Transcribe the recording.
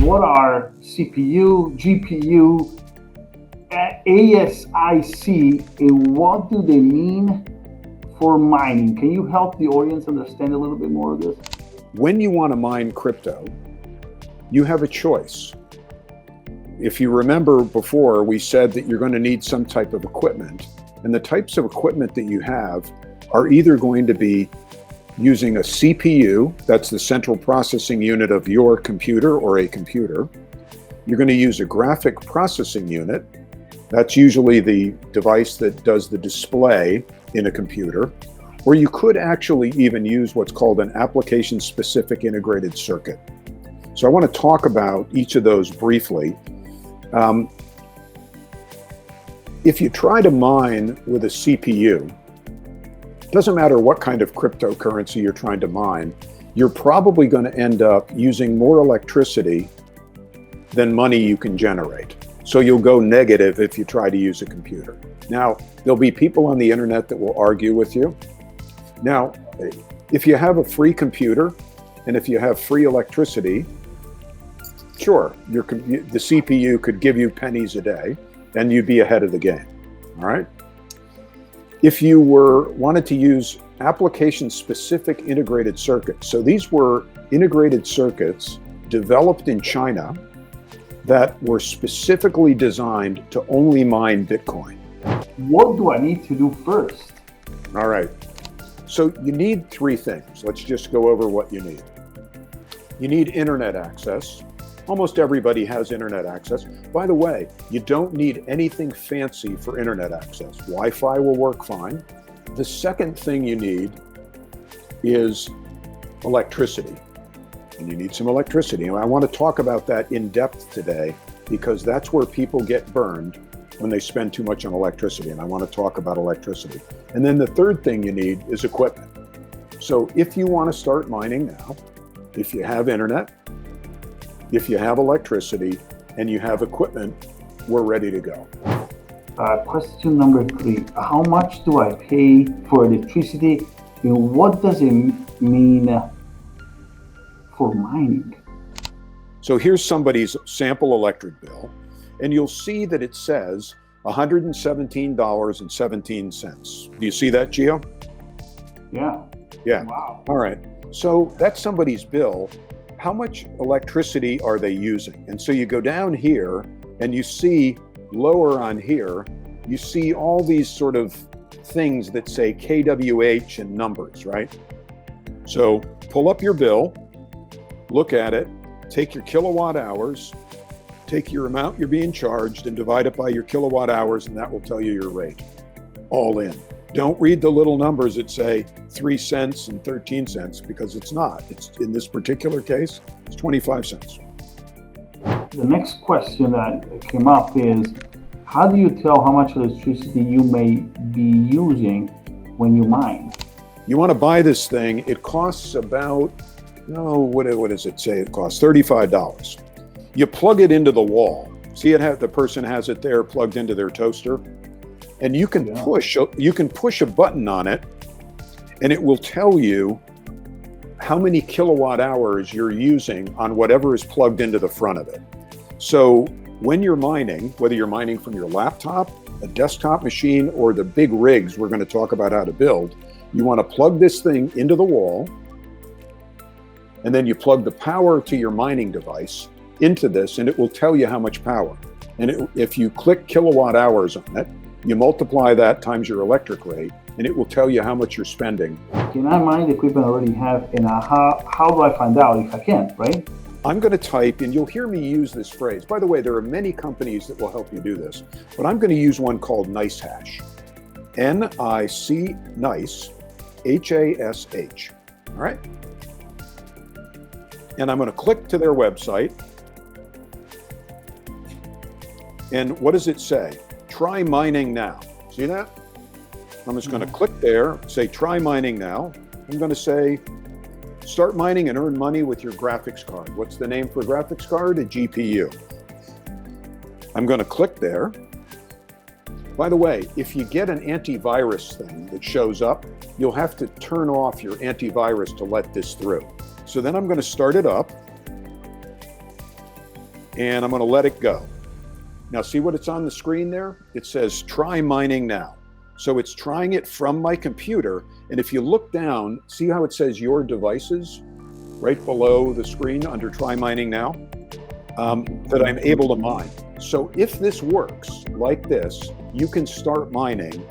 what are CPU, GPU, ASIC, and what do they mean for mining? Can you help the audience understand a little bit more of this? When you want to mine crypto, you have a choice. If you remember before, we said that you're going to need some type of equipment, and the types of equipment that you have are either going to be using a CPU, that's the central processing unit of your computer or a computer. You're going to use a graphic processing unit. That's usually the device that does the display in a computer. Or you could actually even use what's called an application-specific integrated circuit. So I want to talk about each of those briefly. If you try to mine with a CPU, it doesn't matter what kind of cryptocurrency you're trying to mine, you're probably going to end up using more electricity than money you can generate. So you'll go negative if you try to use a computer. Now, there'll be people on the internet that will argue with you. Now, if you have a free computer and if you have free electricity, sure, the CPU could give you pennies a day and you'd be ahead of the game, all right? If you wanted to use application-specific integrated circuits, so these were integrated circuits developed in China that were specifically designed to only mine Bitcoin. What do I need to do first? All right, so you need three things. Let's just go over what you need. You need internet access. Almost everybody has internet access. By the way, you don't need anything fancy for internet access. Wi-Fi will work fine. The second thing you need is electricity. And you need some electricity. And I want to talk about that in depth today because that's where people get burned when they spend too much on electricity. And I want to talk about electricity. And then the third thing you need is equipment. So if you want to start mining now, if you have internet, if you have electricity, and you have equipment, we're ready to go. Question number 3. How much do I pay for electricity, and what does it mean for mining? So here's somebody's sample electric bill, and you'll see that it says $117.17. Do you see that, Gio? Yeah. Yeah. Wow. All right. So that's somebody's bill. How much electricity are they using? And so you go down here and you see lower on here, you see all these sort of things that say kWh and numbers, right? So pull up your bill, look at it, take your kilowatt hours, take your amount you're being charged and divide it by your kilowatt hours, and that will tell you your rate, all in. Don't read the little numbers that say 3 cents and 13 cents because it's not. It's in this particular case, it's 25 cents. The next question that came up is, how do you tell how much electricity you may be using when you mine? You want to buy this thing, it costs about, what does it say it costs? $35. You plug it into the wall. See the person has it there plugged into their toaster? And you can push a button on it and it will tell you how many kilowatt hours you're using on whatever is plugged into the front of it. So when you're mining, whether you're mining from your laptop, a desktop machine, or the big rigs we're going to talk about how to build, you want to plug this thing into the wall, and then you plug the power to your mining device into this, and it will tell you how much power. And if you click kilowatt hours on it, you multiply that times your electric rate, and it will tell you how much you're spending. Can I mine the equipment I already have, and how do I find out if I can, right? I'm going to type, and you'll hear me use this phrase. By the way, there are many companies that will help you do this, but I'm going to use one called NiceHash. N-I-C, nice, H-A-S-H, all right? And I'm going to click to their website, and what does it say? Try mining now. See that? I'm just going to click there, say try mining now. I'm going to say start mining and earn money with your graphics card. What's the name for a graphics card? A GPU. I'm going to click there. By the way, if you get an antivirus thing that shows up, you'll have to turn off your antivirus to let this through. So then I'm going to start it up. and I'm going to let it go. Now, see what it's on the screen there? It says try mining now. So it's trying it from my computer. And if you look down, see how it says your devices right below the screen under try mining now, that I'm able to mine. So if this works like this, you can start mining